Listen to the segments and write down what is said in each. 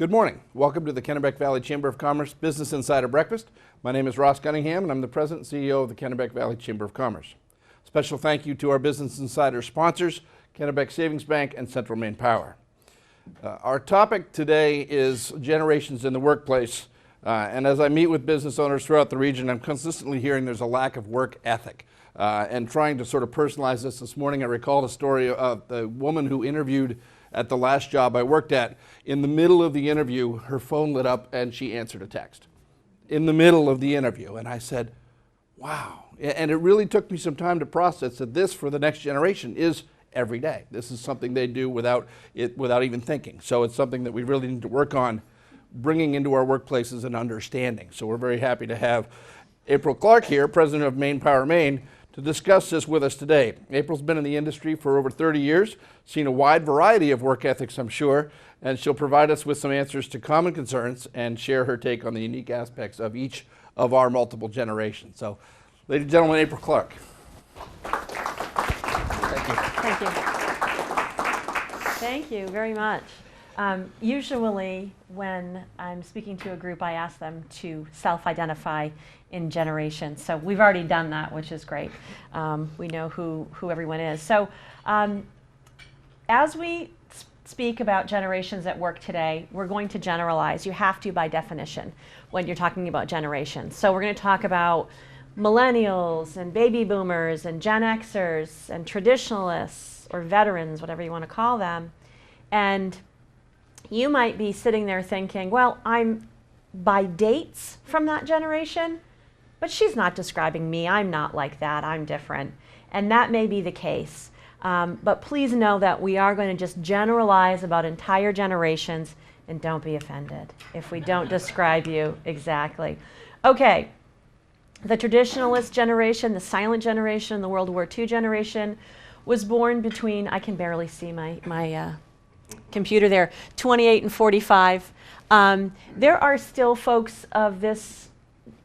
Good morning. Welcome to the Kennebec Valley Chamber of Commerce Business Insider Breakfast. My name is Ross Cunningham, and I'm the President and CEO of the Kennebec Valley Chamber of Commerce. Special thank you to our Business Insider sponsors, Kennebec Savings Bank and Central Maine Power. Our topic today is generations in the workplace. And as I meet with business owners throughout the region, I'm consistently hearing there's a lack of work ethic. And trying to sort of personalize this morning, I recalled a story of the woman who interviewed at the last job I worked at. In the middle of the interview, her phone lit up and she answered a text. In the middle of the interview. And I said, wow. And it really took me some time to process that this, for the next generation, is every day. This is something they do without even thinking. So it's something that we really need to work on bringing into our workplaces and understanding. So we're very happy to have April Clark here, President of Manpower Maine, to discuss this with us today. April's been in the industry for over 30 years, seen a wide variety of work ethics, I'm sure, and she'll provide us with some answers to common concerns and share her take on the unique aspects of each of our multiple generations. So, ladies and gentlemen, April Clark. Thank you. Thank you. Thank you very much. Usually when I'm speaking to a group, I ask them to self-identify in generations. So we've already done that, which is great. We know who everyone is. So as we speak about generations at work today, we're going to generalize. You have to by definition when you're talking about generations. So we're going to talk about millennials and baby boomers and Gen Xers and traditionalists or veterans, whatever you want to call them. And you might be sitting there thinking, well, I'm by dates from that generation, but she's not describing me. I'm not like that. I'm different. And that may be the case. But please know that we are going to just generalize about entire generations, and don't be offended if we don't describe you exactly. Okay, the traditionalist generation, the silent generation, the World War II generation was born between, I can barely see my computer there, 28 and 45. There are still folks of this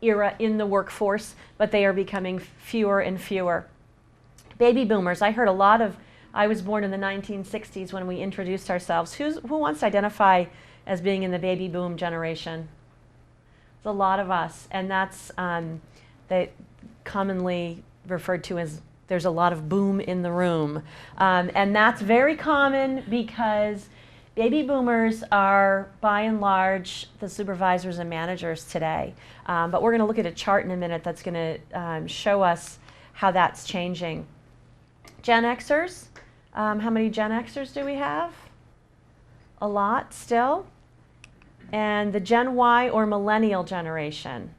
era in the workforce, but they are becoming fewer and fewer. Baby boomers, I heard a lot of, I was born in the 1960s when we introduced ourselves. Who wants to identify as being in the baby boom generation? It's a lot of us, and that's they commonly referred to as there's a lot of boom in the room. And that's very common because baby boomers are, by and large, the supervisors and managers today. But we're going to look at a chart in a minute that's going to show us how that's changing. Gen Xers, how many Gen Xers do we have? A lot still. And the Gen Y or millennial generation.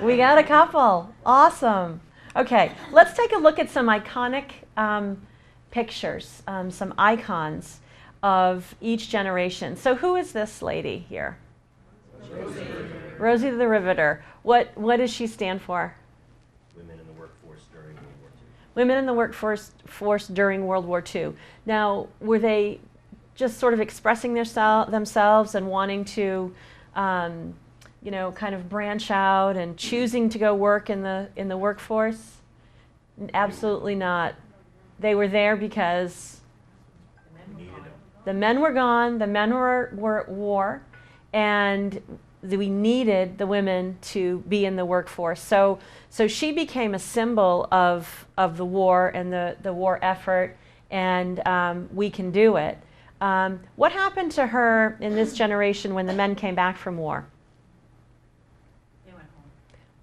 We got a couple. Awesome. Okay, let's take a look at some iconic pictures, some icons of each generation. So who is this lady here? Rosie. Rosie the Riveter. What does she stand for? Women in the workforce during World War II. Women in the workforce during World War II. Now, were they just sort of expressing themselves and wanting to kind of branch out and choosing to go work in the workforce? Absolutely not. They were there because the men were gone, the men were at war, and we needed the women to be in the workforce. So she became a symbol of the war and the war effort, and we can do it. What happened to her in this generation when the men came back from war?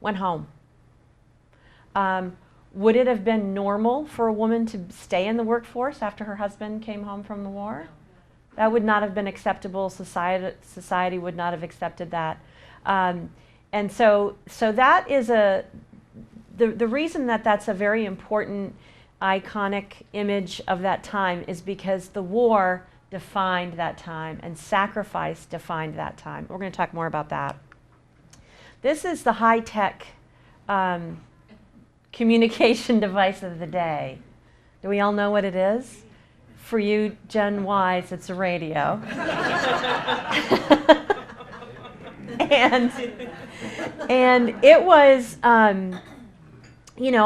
Went home. Would it have been normal for a woman to stay in the workforce after her husband came home from the war? That would not have been acceptable. Society would not have accepted that. And so that is the reason that that's a very important iconic image of that time is because the war defined that time and sacrifice defined that time. We're going to talk more about that. This is the high-tech communication device of the day. Do we all know what it is? For you Gen Ys, it's a radio. and it was, I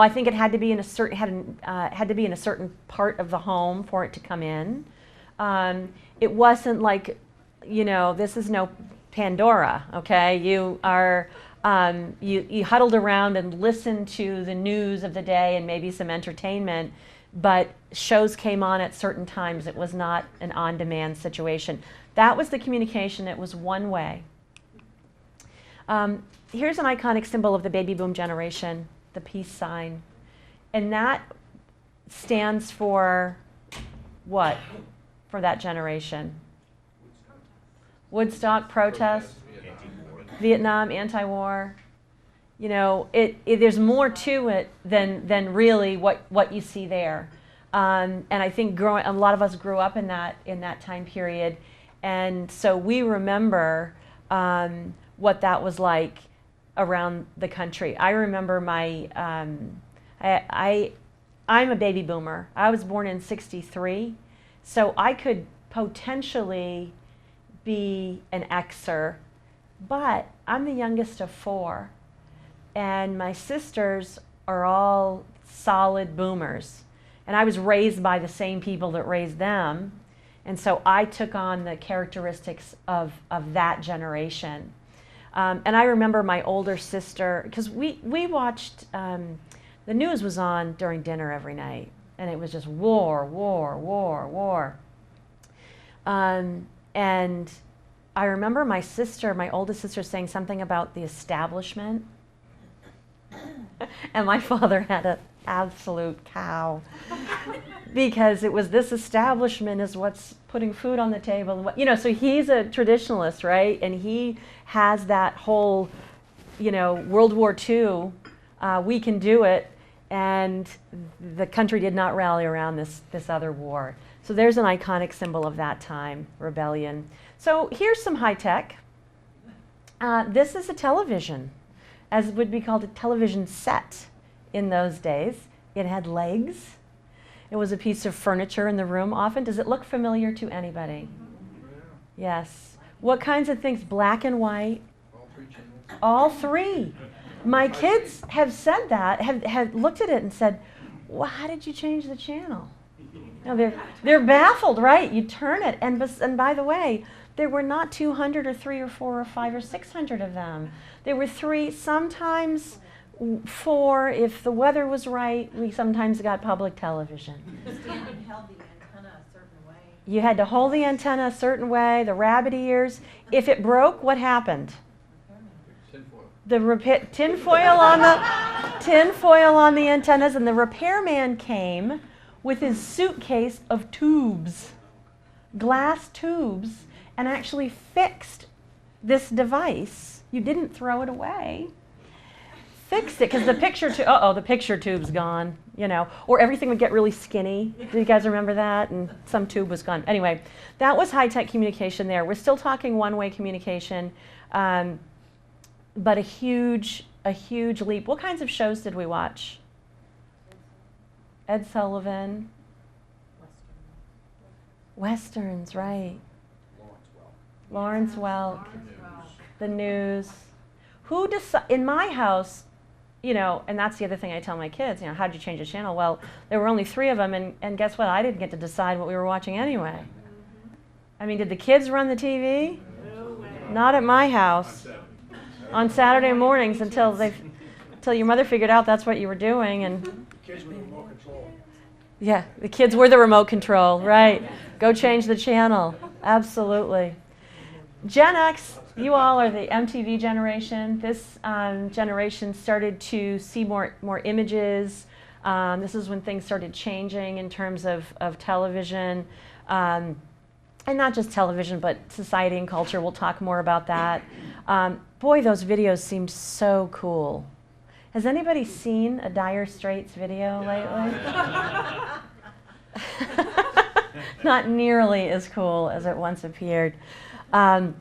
think it had to be in a certain had to be in a certain part of the home for it to come in. It wasn't like you know, this is no Pandora, okay? You are, you huddled around and listened to the news of the day and maybe some entertainment, but shows came on at certain times. It was not an on-demand situation. That was the communication. It was one way. Here's an iconic symbol of the baby boom generation, the peace sign. And that stands for what for that generation? Woodstock protest, Vietnam, anti-war. You know, there's more to it than really what you see there. And I think a lot of us grew up in that time period, and so we remember what that was like around the country. I remember I'm a baby boomer. I was born in '63, so I could potentially be an Xer, but I'm the youngest of 4, and my sisters are all solid boomers, and I was raised by the same people that raised them, and so I took on the characteristics of that generation. And I remember my older sister, because we watched, the news was on during dinner every night, and it was just war, war, war, war. And I remember my oldest sister, saying something about the establishment. And my father had an absolute cow because it was, this establishment is what's putting food on the table. You know, so he's a traditionalist, right? And he has that whole, you know, World War II, we can do it. And the country did not rally around this other war. So there's an iconic symbol of that time, rebellion. So here's some high tech. This is a television, as would be called a television set in those days. It had legs. It was a piece of furniture in the room often. Does it look familiar to anybody? Yes. What kinds of things? Black and white? All 3. My kids have said that, have looked at it and said, well, how did you change the channel? No, they're baffled, right? You turn it, and by the way, there were not 200 or 3 or 4 or 5 or 600 of them. There were 3, sometimes 4. If the weather was right, we sometimes got public television. You held the antenna a certain way. You had to hold the antenna a certain way, the rabbit ears. If it broke, what happened? The tinfoil on the antennas, and the repairman came with his suitcase of tubes, glass tubes, and actually fixed this device. You didn't throw it away. Fixed it, because the picture tube's gone, you know, or everything would get really skinny. Do you guys remember that? And some tube was gone. Anyway, that was high-tech communication there. We're still talking one-way communication, but a huge leap. What kinds of shows did we watch? Ed Sullivan. Westerns, right. Lawrence Welk. The news. In my house, you know, and that's the other thing I tell my kids, you know, how'd you change the channel? Well, there were only 3 of them, and guess what? I didn't get to decide what we were watching anyway. I mean, did the kids run the TV? Not at my house. On Saturday mornings until your mother figured out that's what you were doing, and Kids with remote control. yeah, the kids were the remote control, right? Go change the channel. Absolutely. Gen X, you all are the MTV generation. This generation started to see more images. This is when things started changing in terms of television. And not just television, but society and culture. We'll talk more about that. Boy, those videos seemed so cool. Has anybody seen a Dire Straits video lately? Not nearly as cool as it once appeared. And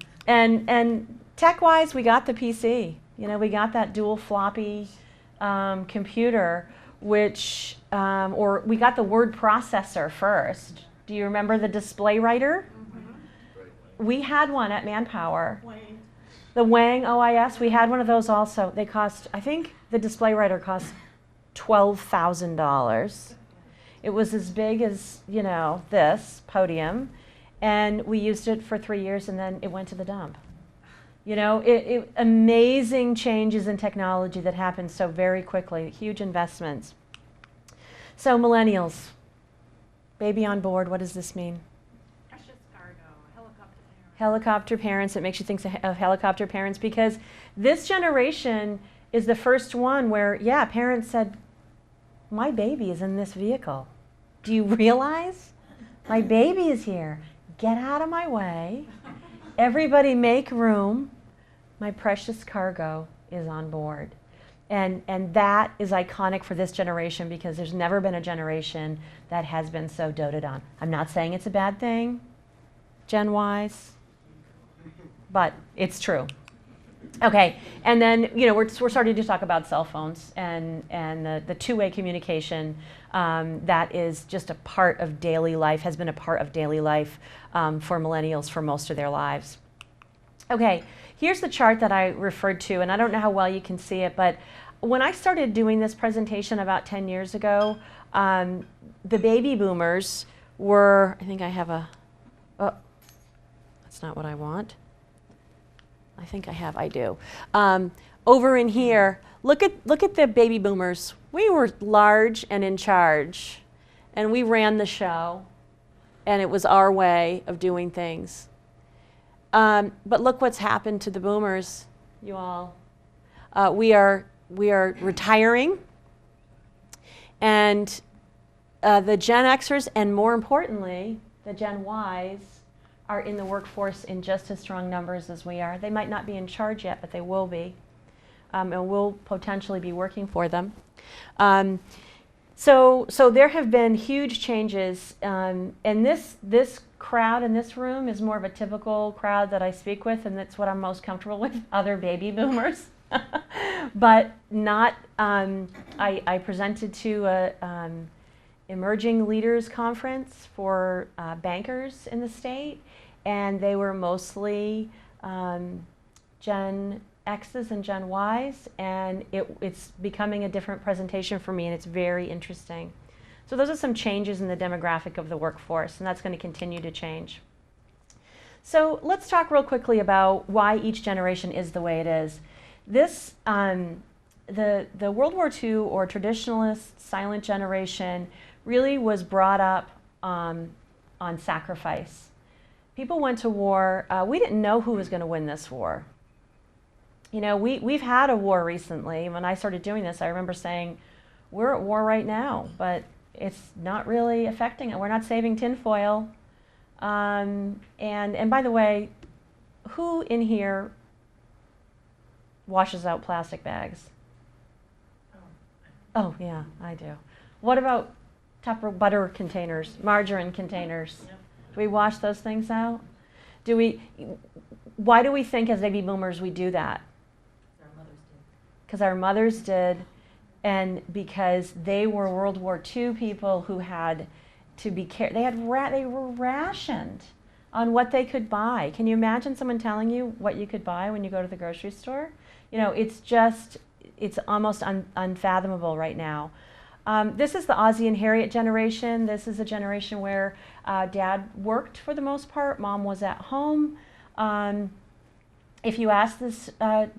tech-wise, we got the PC. You know, we got that dual floppy computer, which, or we got the word processor first. Do you remember the display writer? Mm-hmm. We had one at Manpower. Wayne. The Wang OIS, we had one of those also. They cost, I think the display writer cost $12,000. It was as big as, you know, this podium. and we used it for 3 years, and then it went to the dump. You know, amazing changes in technology that happened so very quickly, huge investments. So millennials, baby on board, what does this mean? Precious cargo, helicopter parents. Helicopter parents, it makes you think of helicopter parents, because this generation is the first one where, yeah, parents said, my baby is in this vehicle. Do you realize? My baby is here. Get out of my way. Everybody make room. My precious cargo is on board. And that is iconic for this generation, because there's never been a generation that has been so doted on. I'm not saying it's a bad thing, Gen-wise, but it's true. Okay, and then we're starting to talk about cell phones and the two-way communication that is just a part of daily life, has been a part of daily life for millennials for most of their lives. Okay, here's the chart that I referred to, and I don't know how well you can see it, but when I started doing this presentation about 10 years ago, the baby boomers were, I think I have a, oh, that's not what I want. I think I do. Over in here, look at the baby boomers. We were large and in charge, and we ran the show, and it was our way of doing things. But look what's happened to the boomers, you all. We are retiring, and the Gen Xers, and more importantly, the Gen Ys, are in the workforce in just as strong numbers as we are. They might not be in charge yet, but they will be, and we'll potentially be working for them. So there have been huge changes, and this crowd in this room is more of a typical crowd that I speak with, and that's what I'm most comfortable with, other baby boomers. But not, I presented to a emerging leaders conference for bankers in the state, and they were mostly Gen X's and Gen Y's, and it's becoming a different presentation for me, and it's very interesting. So those are some changes in the demographic of the workforce, and that's going to continue to change. So let's talk real quickly about why each generation is the way it is. This, the World War II or traditionalist silent generation really was brought up on sacrifice. People went to war. We didn't know who was going to win this war. You know, we've had a war recently. When I started doing this, I remember saying, we're at war right now, but it's not really affecting it. We're not saving tinfoil. And by the way, who in here washes out plastic bags? Oh, yeah, I do. What about butter containers, margarine containers? Yep. Do we wash those things out? Why do we think as baby boomers we do that? Our mothers did. Because our mothers did, and because they were World War II people who had to be they were rationed on what they could buy. Can you imagine someone telling you what you could buy when you go to the grocery store? You know, it's almost unfathomable right now. This is the Ozzie and Harriet generation. This is a generation where Dad worked for the most part, Mom was at home. If you ask this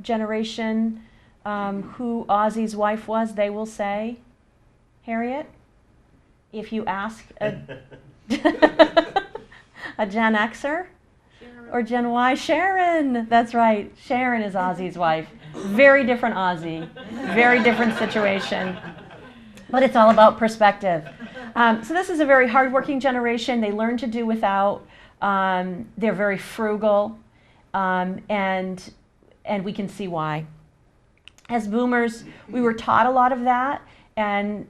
generation who Ozzie's wife was, they will say Harriet. If you ask a Gen Xer or Gen Y, Sharon. That's right, Sharon is Ozzie's wife. Very different Ozzie, very different situation. But it's all about perspective. So this is a very hardworking generation. They learn to do without. They're very frugal, and we can see why. As boomers, we were taught a lot of that, and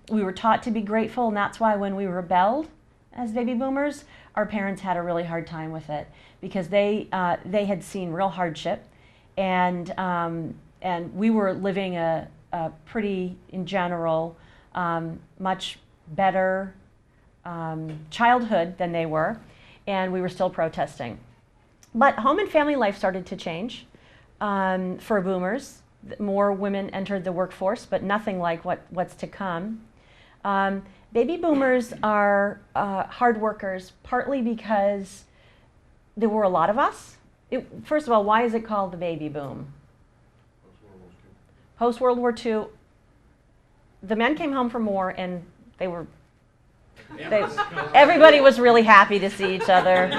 we were taught to be grateful, and that's why when we rebelled as baby boomers, our parents had a really hard time with it, because they had seen real hardship, and we were living a pretty, in general, much better childhood than they were, and we were still protesting. But home and family life started to change for boomers. More women entered the workforce, but nothing like what's to come. Baby boomers are hard workers, partly because there were a lot of us. First of all, why is it called the baby boom? Post-World War II, the men came home from war and everybody was really happy to see each other.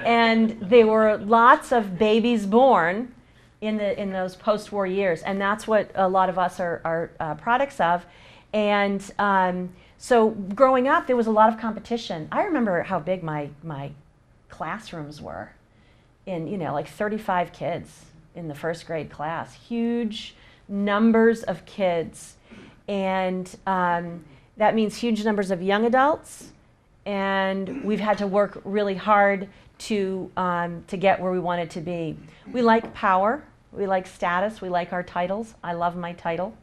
And there were lots of babies born in those post-war years, and that's what a lot of us are products of. And so growing up, there was a lot of competition. I remember how big my classrooms were, like 35 kids in the first grade class, huge numbers of kids. And that means huge numbers of young adults, and we've had to work really hard to get where we wanted to be. We like power, we like status, we like our titles. I love my title.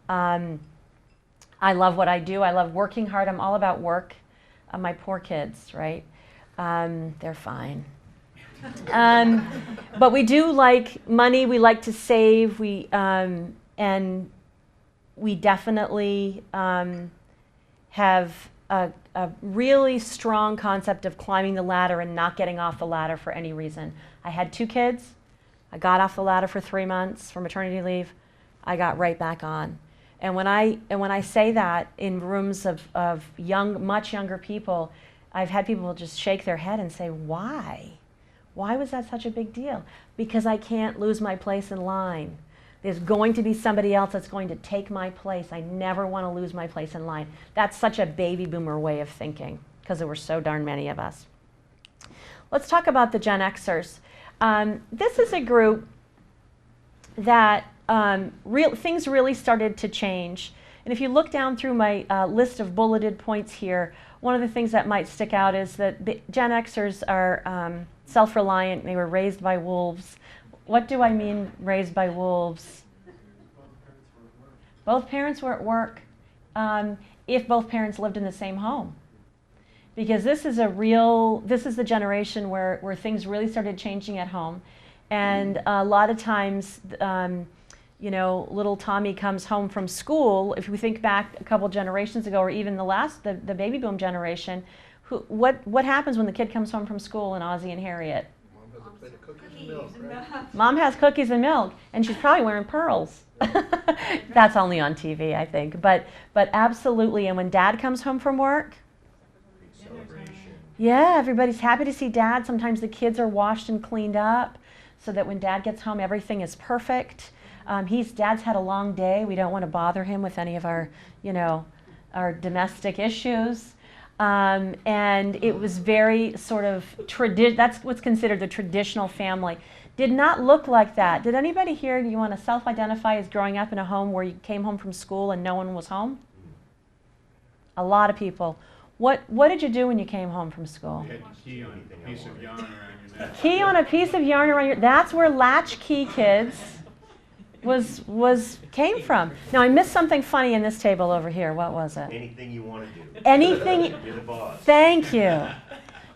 I love what I do. I love working hard. I'm all about work. My poor kids, right? They're fine. But we do like money. We like to save. And we definitely have a really strong concept of climbing the ladder and not getting off the ladder for any reason. I had 2 kids. I got off the ladder for 3 months for maternity leave. I got right back on. And when I say that in rooms of much younger people, I've had people just shake their head and say, why? Why was that such a big deal? Because I can't lose my place in line. There's going to be somebody else that's going to take my place. I never want to lose my place in line. That's such a baby boomer way of thinking, because there were so darn many of us. Let's talk about the Gen Xers. This is a group that things really started to change. And if you look down through my list of bulleted points here, one of the things that might stick out is that Gen Xers are self-reliant. They were raised by wolves. What do I mean, raised by wolves? Both parents were at work. If both parents lived in the same home. Because this is the generation where things really started changing at home. And a lot of times, little Tommy comes home from school. If we think back a couple generations ago, or even the baby boom generation, what happens when the kid comes home from school in Ozzie and Harriet? Mom has a plate of cookies and milk, right? Mom has cookies and milk, and she's probably wearing pearls. That's only on TV, I think. But absolutely, and when Dad comes home from work, Celebration. yeah, everybody's happy to see Dad. Sometimes the kids are washed and cleaned up, so that when Dad gets home, everything is perfect. Dad's had a long day. We don't want to bother him with any of our domestic issues. And it was very sort of that's what's considered the traditional family. Did not look like that. Did anybody here, you want to self-identify as growing up in a home where you came home from school and no one was home? A lot of people. What did you do when you came home from school? You had to key on a piece of yarn around your neck. Key on a piece of yarn around your, that's where latchkey kids came from. Now I missed something funny in this table over here. What was it? Anything you want to do. Anything. You're the boss. Thank you.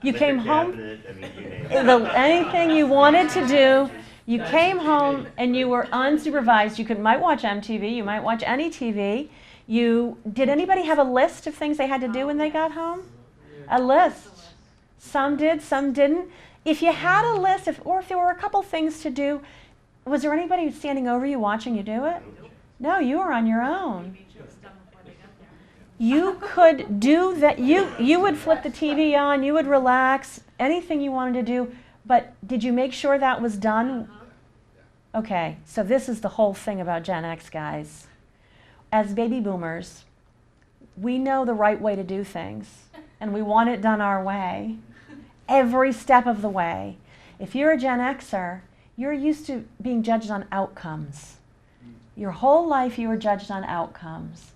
You came home. Cabinet, I mean, you name it. Anything you wanted to do. You came home and you were unsupervised. You might watch MTV. You might watch any TV. Did anybody have a list of things they had to do when they got home? A list. Some did, some didn't. If you had a list, or if there were a couple things to do, was there anybody standing over you watching you do it? No, you were on your own. You could do that. You would flip the TV on, you would relax, anything you wanted to do, but did you make sure that was done? Okay, so this is the whole thing about Gen X, guys. As baby boomers, we know the right way to do things, and we want it done our way, every step of the way. If you're a Gen Xer, you're used to being judged on outcomes. Your whole life you were judged on outcomes.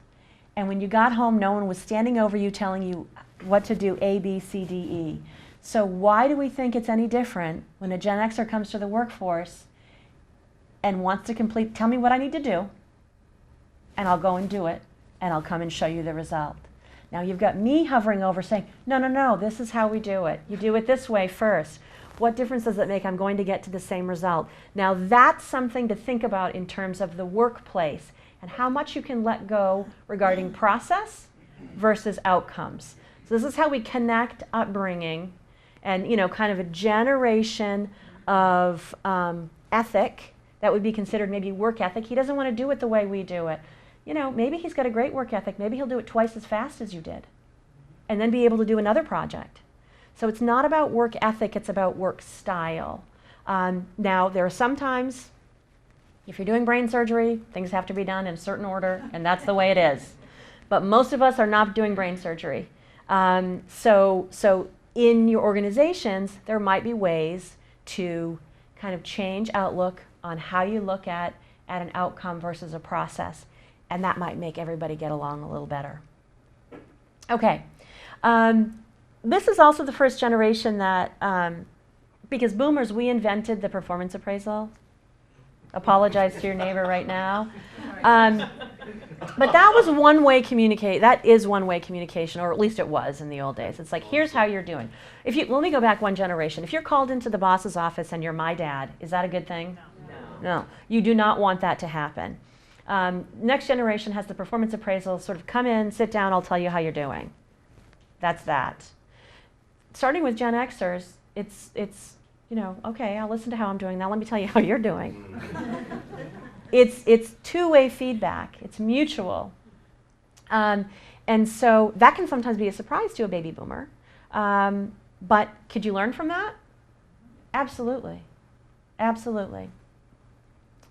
And when you got home, no one was standing over you telling you what to do, A, B, C, D, E. So why do we think it's any different when a Gen Xer comes to the workforce and wants to tell me what I need to do, and I'll go and do it, and I'll come and show you the result. Now you've got me hovering over saying, no, this is how we do it. You do it this way first. What difference does it make? I'm going to get to the same result. Now that's something to think about in terms of the workplace and how much you can let go regarding process versus outcomes. So this is how we connect upbringing and, kind of a generation of ethic that would be considered maybe work ethic. He doesn't want to do it the way we do it. Maybe he's got a great work ethic. Maybe he'll do it twice as fast as you did and then be able to do another project. So it's not about work ethic, it's about work style. Now, there are some times, if you're doing brain surgery, things have to be done in a certain order, and that's the way it is. But most of us are not doing brain surgery. So in your organizations, there might be ways to kind of change outlook on how you look at an outcome versus a process. And that might make everybody get along a little better. Okay. This is also the first generation that, because boomers, we invented the performance appraisal. Apologize to your neighbor right now. But that was one-way communicate. That is one-way communication, or at least it was in the old days. It's like, here's how you're doing. Let me go back one generation. If you're called into the boss's office and you're my dad, is that a good thing? No. You do not want that to happen. Next generation has the performance appraisal, sort of come in, sit down, I'll tell you how you're doing. That's that. Starting with Gen Xers, it's okay, I'll listen to how I'm doing. Now let me tell you how you're doing. It's two-way feedback. It's mutual. And so that can sometimes be a surprise to a baby boomer. But could you learn from that? Absolutely. Absolutely.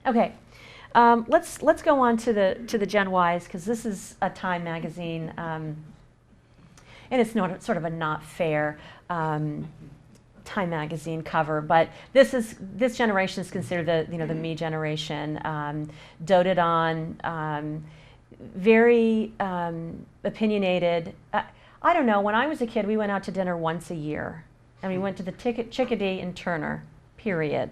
Okay. Let's go on to the Gen Ys, because this is a Time magazine, and it's not sort of a not fair Time magazine cover, but this generation is considered the me generation, doted on, very opinionated. I don't know. When I was a kid, we went out to dinner once a year, and we went to the Chickadee and Turner. Period.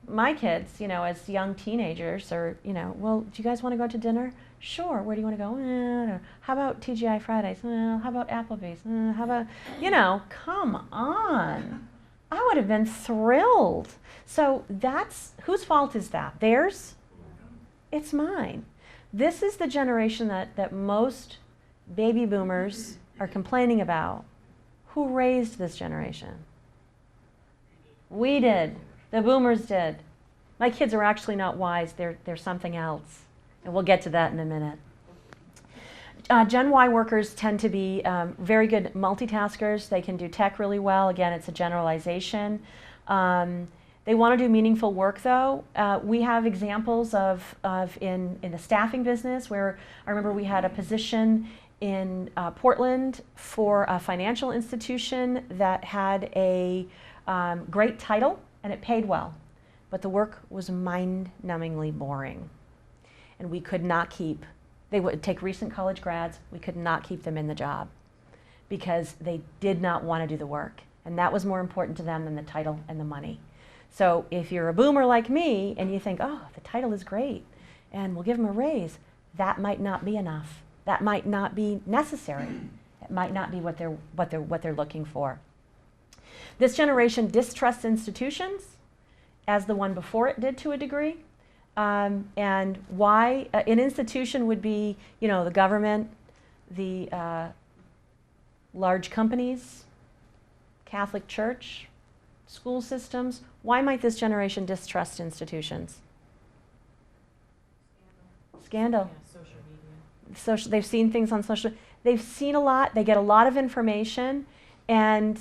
My kids, as young teenagers, are, well, do you guys want to go to dinner? Sure. Where do you want to go? How about TGI Fridays? How about Applebee's? How about, come on. I would have been thrilled. So whose fault is that? Theirs? It's mine. This is the generation that most baby boomers are complaining about. Who raised this generation? We did. The boomers did. My kids are actually not wise. They're something else. And we'll get to that in a minute. Gen Y workers tend to be very good multitaskers. They can do tech really well. Again, it's a generalization. They want to do meaningful work, though. We have examples of in the staffing business where I remember we had a position in Portland for a financial institution that had a great title and it paid well, but the work was mind-numbingly boring, and we could not keep. They would take recent college grads. We could not keep them in the job because they did not want to do the work, and that was more important to them than the title and the money. So if you're a boomer like me and you think, oh, the title is great and we'll give them a raise, that might not be enough. That might not be necessary. It might not be what they're looking for. This generation distrusts institutions, as the one before it did to a degree. And why an institution would be, the government, the large companies, Catholic Church, school systems. Why might this generation distrust institutions? Scandal. Yeah, social media. They've seen things on social. They've seen a lot. They get a lot of information, and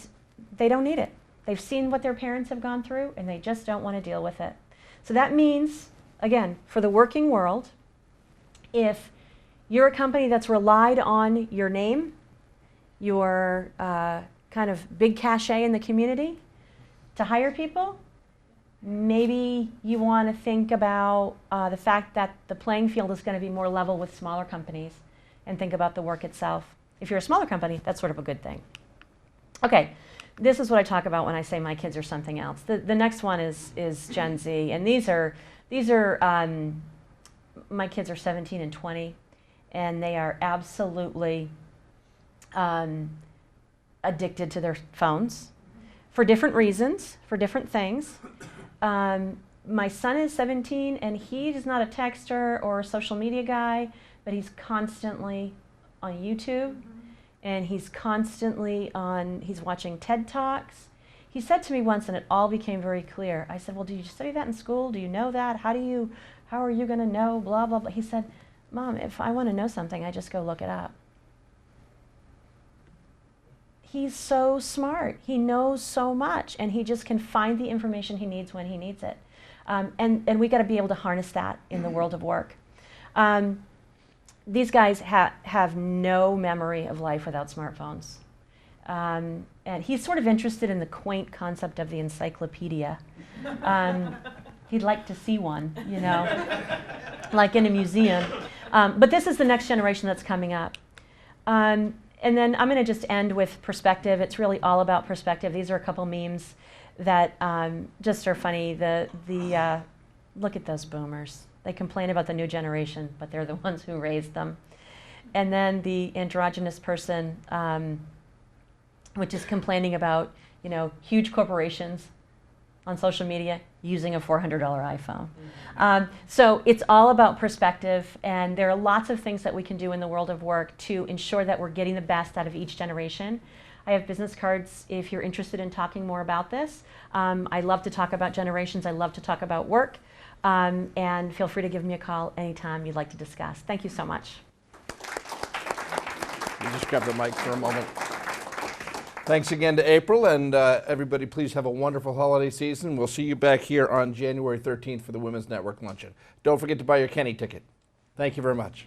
they don't need it. They've seen what their parents have gone through, and they just don't want to deal with it. So that means, again, for the working world, if you're a company that's relied on your name, your kind of big cachet in the community to hire people, maybe you want to think about the fact that the playing field is going to be more level with smaller companies and think about the work itself. If you're a smaller company, that's sort of a good thing. Okay, this is what I talk about when I say my kids are something else. The next one is Gen Z, and these are my kids are 17 and 20, and they are absolutely addicted to their phones for different reasons, for different things. My son is 17, and he is not a texter or a social media guy, but he's constantly on YouTube, and he's constantly he's watching TED Talks. He said to me once, and it all became very clear. I said, well, did you study that in school? Do you know that? How are you going to know? Blah, blah, blah. He said, Mom, if I want to know something, I just go look it up. He's so smart. He knows so much, and he just can find the information he needs when he needs it. And we got to be able to harness that in the world of work. These guys have no memory of life without smartphones. And he's sort of interested in the quaint concept of the encyclopedia. He'd like to see one, you know, like in a museum. But this is the next generation that's coming up. And then I'm going to just end with perspective. It's really all about perspective. These are a couple memes that just are funny. Look at those boomers. They complain about the new generation, but they're the ones who raised them. And then the androgynous person, which is complaining about, you know, huge corporations on social media using a $400 iPhone. So it's all about perspective, and there are lots of things that we can do in the world of work to ensure that we're getting the best out of each generation. I have business cards if you're interested in talking more about this. I love to talk about generations. I love to talk about work. And feel free to give me a call anytime you'd like to discuss. Thank you so much. You just grab the mic for a moment. Thanks again to April, and everybody please have a wonderful holiday season. We'll see you back here on January 13th for the Women's Network Luncheon. Don't forget to buy your Kenny ticket. Thank you very much.